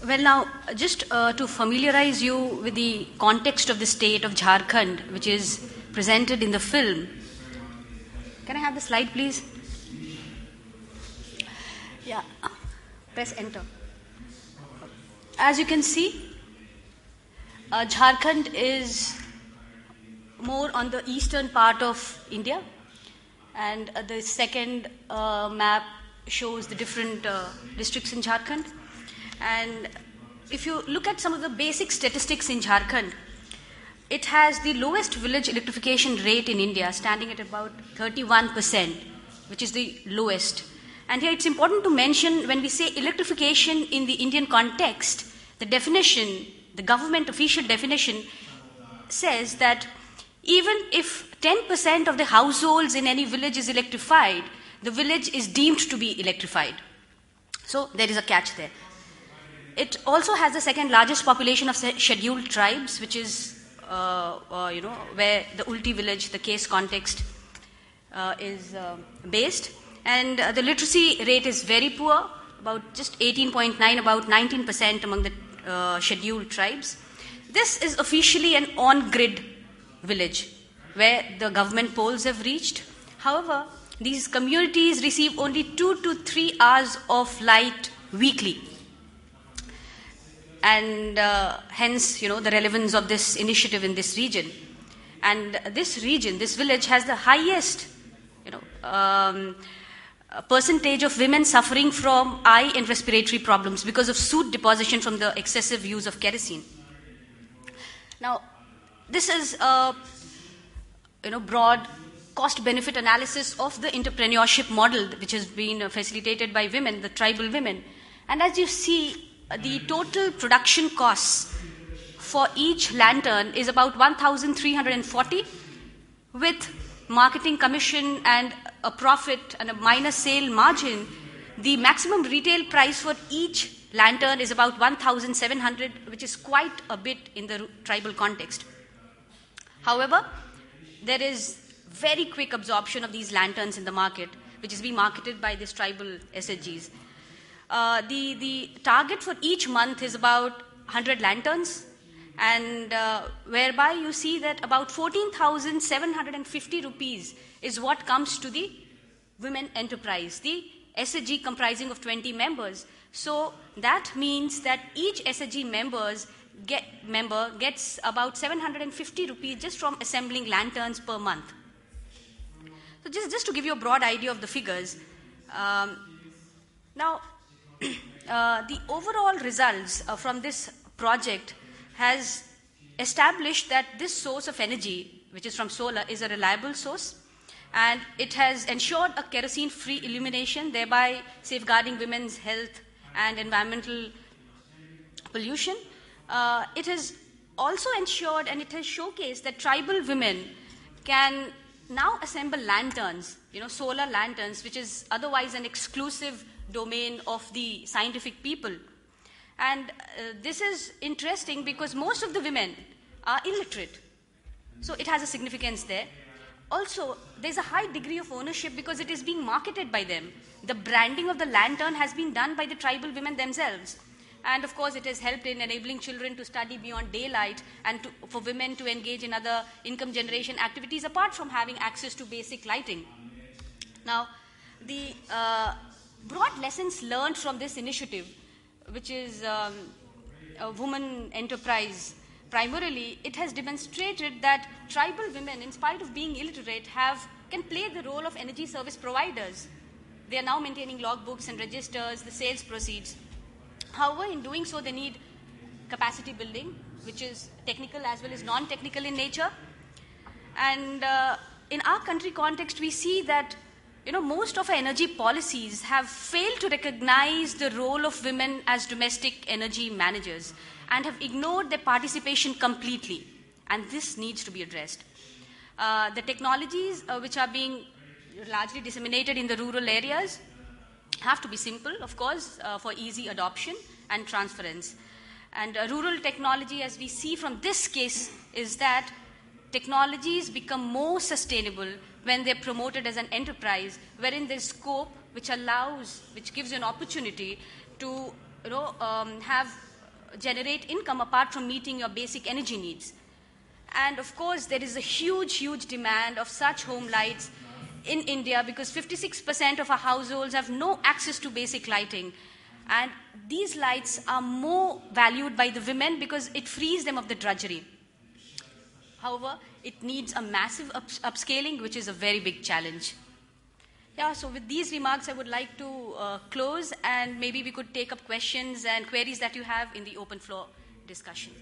Well, now, just to familiarize you with the context of the state of Jharkhand, which is presented in the film. Can I have the slide, please? Yeah. Press enter. As you can see, Jharkhand is more on the eastern part of India, and the second map shows the different districts in Jharkhand. And if you look at some of the basic statistics in Jharkhand, it has the lowest village electrification rate in India, standing at about 31%, which is the lowest. And here it's important to mention, when we say electrification in the Indian context, the definition, the government official definition, says that even if 10% of the households in any village is electrified, the village is deemed to be electrified. So there is a catch there. It also has the second largest population of scheduled tribes, which is where the Ulti village, the case context, is based. And the literacy rate is very poor, about just 18.9, about 19% among the scheduled tribes. This is officially an on-grid village, where the government poles have reached. However, these communities receive only 2 to 3 hours of light weekly. And hence, the relevance of this initiative in this region. And this region, this village, has the highest, percentage of women suffering from eye and respiratory problems because of soot deposition from the excessive use of kerosene. Now, this is a broad cost-benefit analysis of the entrepreneurship model, which has been facilitated by women, the tribal women. And as you see, the total production costs for each lantern is about 1,340, with marketing commission and a profit and a minor sale margin. The maximum retail price for each lantern is about 1,700, which is quite a bit in the tribal context. However, there is very quick absorption of these lanterns in the market, which is being marketed by these tribal SHGs. The target for each month is about 100 lanterns, and whereby you see that about 14,750 rupees is what comes to the women enterprise, the SHG comprising of 20 members. So that means that each SHG member gets about 750 rupees just from assembling lanterns per month. So just to give you a broad idea of the figures, now the overall results from this project has established that this source of energy, which is from solar, is a reliable source, and it has ensured a kerosene-free illumination, thereby safeguarding women's health and environmental pollution. It has also ensured, and it has showcased, that tribal women can now assemble lanterns, solar lanterns, which is otherwise an exclusive domain of the scientific people. And this is interesting because most of the women are illiterate. So it has a significance there. Also, there's a high degree of ownership because it is being marketed by them. The branding of the lantern has been done by the tribal women themselves. And of course, it has helped in enabling children to study beyond daylight and for women to engage in other income generation activities apart from having access to basic lighting. Now, the broad lessons learned from this initiative, which is a woman enterprise, primarily, it has demonstrated that tribal women, in spite of being illiterate, can play the role of energy service providers. They are now maintaining logbooks and registers, the sales proceeds. However, in doing so, they need capacity building, which is technical as well as non-technical in nature. And in our country context, we see that most of our energy policies have failed to recognize the role of women as domestic energy managers and have ignored their participation completely. And this needs to be addressed. The technologies which are being largely disseminated in the rural areas have to be simple, of course, for easy adoption and transference. And rural technology, as we see from this case, is that technologies become more sustainable when they're promoted as an enterprise, wherein there's scope which gives you an opportunity to have generate income apart from meeting your basic energy needs. And of course, there is a huge, huge demand of such home lights in India because 56% of our households have no access to basic lighting. And these lights are more valued by the women because it frees them of the drudgery. However, it needs a massive upscaling, which is a very big challenge. Yeah, so with these remarks, I would like to close, and maybe we could take up questions and queries that you have in the open floor discussion.